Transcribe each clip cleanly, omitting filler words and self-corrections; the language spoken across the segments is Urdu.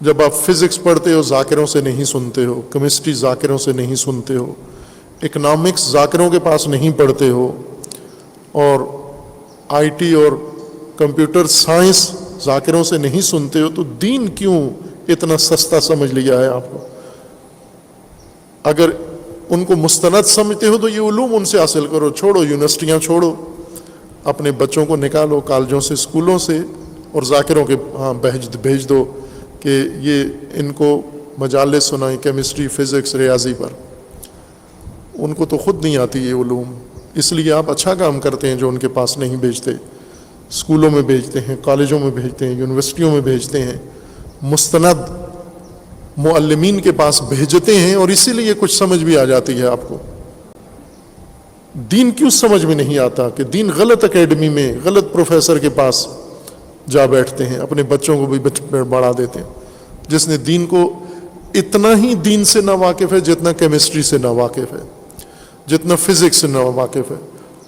جب آپ فزکس پڑھتے ہو ذاکروں سے نہیں سنتے ہو، کیمسٹری ذاکروں سے نہیں سنتے ہو، اکنامکس ذاکروں کے پاس نہیں پڑھتے ہو، اور آئی ٹی اور کمپیوٹر سائنس ذاکروں سے نہیں سنتے ہو، تو دین کیوں اتنا سستا سمجھ لیا ہے آپ کو؟ اگر ان کو مستند سمجھتے ہو تو یہ علوم ان سے حاصل کرو، چھوڑو یونیورسٹیاں، چھوڑو، اپنے بچوں کو نکالو کالجوں سے، اسکولوں سے، اور ذاکروں کے ہاں بھیج دو کہ یہ ان کو مجالس سنائیں کیمسٹری، فزکس، ریاضی پر۔ ان کو تو خود نہیں آتی یہ علوم، اس لیے آپ اچھا کام کرتے ہیں جو ان کے پاس نہیں بھیجتے، اسکولوں میں بھیجتے ہیں، کالجوں میں بھیجتے ہیں، یونیورسٹیوں میں بھیجتے ہیں، مستند معلمین کے پاس بھیجتے ہیں، اور اسی لیے کچھ سمجھ بھی آ جاتی ہے آپ کو۔ دین کیوں سمجھ میں نہیں آتا کہ دین غلط اکیڈمی میں، غلط پروفیسر کے پاس جا بیٹھتے ہیں، اپنے بچوں کو بھی بڑھا دیتے ہیں، جس نے دین کو اتنا ہی دین سے نہ واقف ہے جتنا کیمسٹری سے نہ واقف ہے، جتنا فزکس سے نہ واقف ہے،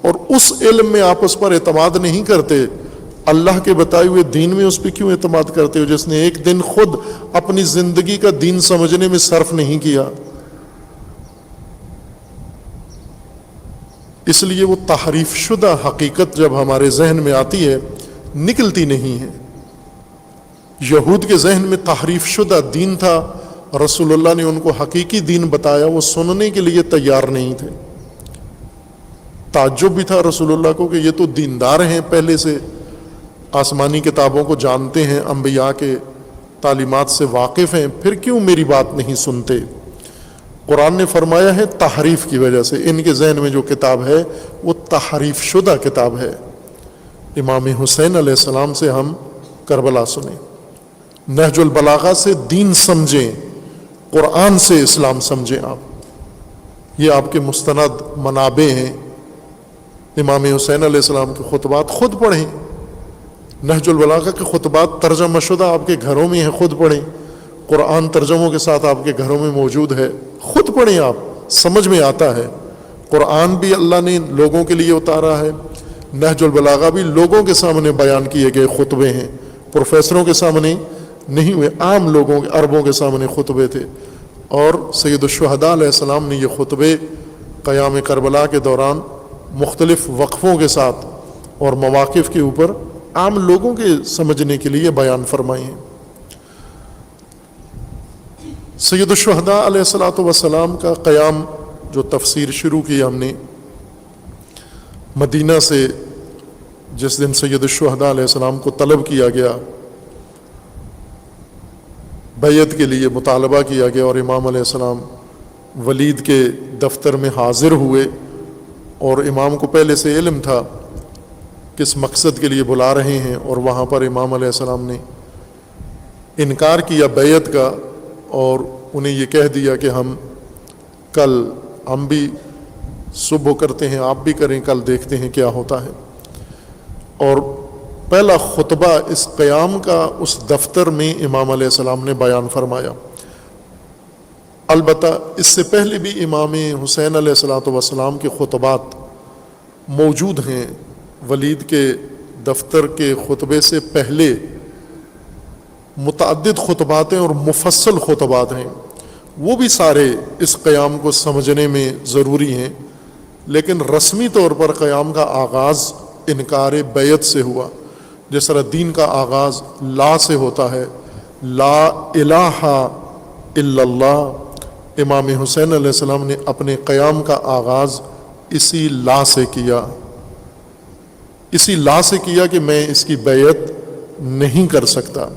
اور اس علم میں آپ اس پر اعتماد نہیں کرتے، اللہ کے بتائے ہوئے دین میں اس پہ کیوں اعتماد کرتے ہو جس نے ایک دن خود اپنی زندگی کا دین سمجھنے میں صرف نہیں کیا؟ اس لیے وہ تحریف شدہ حقیقت جب ہمارے ذہن میں آتی ہے نکلتی نہیں ہے۔ یہود کے ذہن میں تحریف شدہ دین تھا، رسول اللہ نے ان کو حقیقی دین بتایا، وہ سننے کے لیے تیار نہیں تھے۔ تعجب بھی تھا رسول اللہ کو کہ یہ تو دیندار ہیں، پہلے سے آسمانی کتابوں کو جانتے ہیں، انبیاء کے تعلیمات سے واقف ہیں، پھر کیوں میری بات نہیں سنتے؟ قرآن نے فرمایا ہے تحریف کی وجہ سے، ان کے ذہن میں جو کتاب ہے وہ تحریف شدہ کتاب ہے۔ امام حسین علیہ السلام سے ہم کربلا سنیں، نہج البلاغہ سے دین سمجھیں، قرآن سے اسلام سمجھیں۔ آپ یہ آپ کے مستند منابع ہیں۔ امام حسین علیہ السلام کے خطبات خود پڑھیں، نہج البلاغہ کے خطبات ترجمہ شدہ آپ کے گھروں میں ہیں، خود پڑھیں، قرآن ترجموں کے ساتھ آپ کے گھروں میں موجود ہے، خود پڑھیں، آپ سمجھ میں آتا ہے۔ قرآن بھی اللہ نے لوگوں کے لیے اتارا ہے، نہج البلاغہ بھی لوگوں کے سامنے بیان کیے گئے خطبے ہیں، پروفیسروں کے سامنے نہیں ہوئے، عام لوگوں کے، عربوں کے سامنے خطبے تھے۔ اور سید الشہداء علیہ السلام نے یہ خطبے قیام کربلا کے دوران مختلف وقفوں کے ساتھ اور مواقف کے اوپر عام لوگوں کے سمجھنے کے لیے بیان فرمائے ہیں۔ سید الشہداء علیہ السلام کا قیام جو تفسیر شروع کی ہم نے مدینہ سے، جس دن سید الشہداء علیہ السلام کو طلب کیا گیا، بیعت کے لیے مطالبہ کیا گیا، اور امام علیہ السلام ولید کے دفتر میں حاضر ہوئے، اور امام کو پہلے سے علم تھا کس مقصد کے لیے بلا رہے ہیں، اور وہاں پر امام علیہ السلام نے انکار کیا بیعت کا، اور انہیں یہ کہہ دیا کہ ہم بھی صبح کرتے ہیں، آپ بھی کریں، کل دیکھتے ہیں کیا ہوتا ہے۔ اور پہلا خطبہ اس قیام کا اس دفتر میں امام علیہ السلام نے بیان فرمایا۔ البتہ اس سے پہلے بھی امام حسین علیہ السلام کے خطبات موجود ہیں، ولید کے دفتر کے خطبے سے پہلے متعدد خطبات ہیں اور مفصل خطبات ہیں، وہ بھی سارے اس قیام کو سمجھنے میں ضروری ہیں، لیکن رسمی طور پر قیام کا آغاز انکار بیعت سے ہوا، جس طرح دین کا آغاز لا سے ہوتا ہے، لا الہ الا اللہ۔ امام حسین علیہ السلام نے اپنے قیام کا آغاز اسی لا سے کیا، اسی لا سے کیا کہ میں اس کی بیعت نہیں کر سکتا۔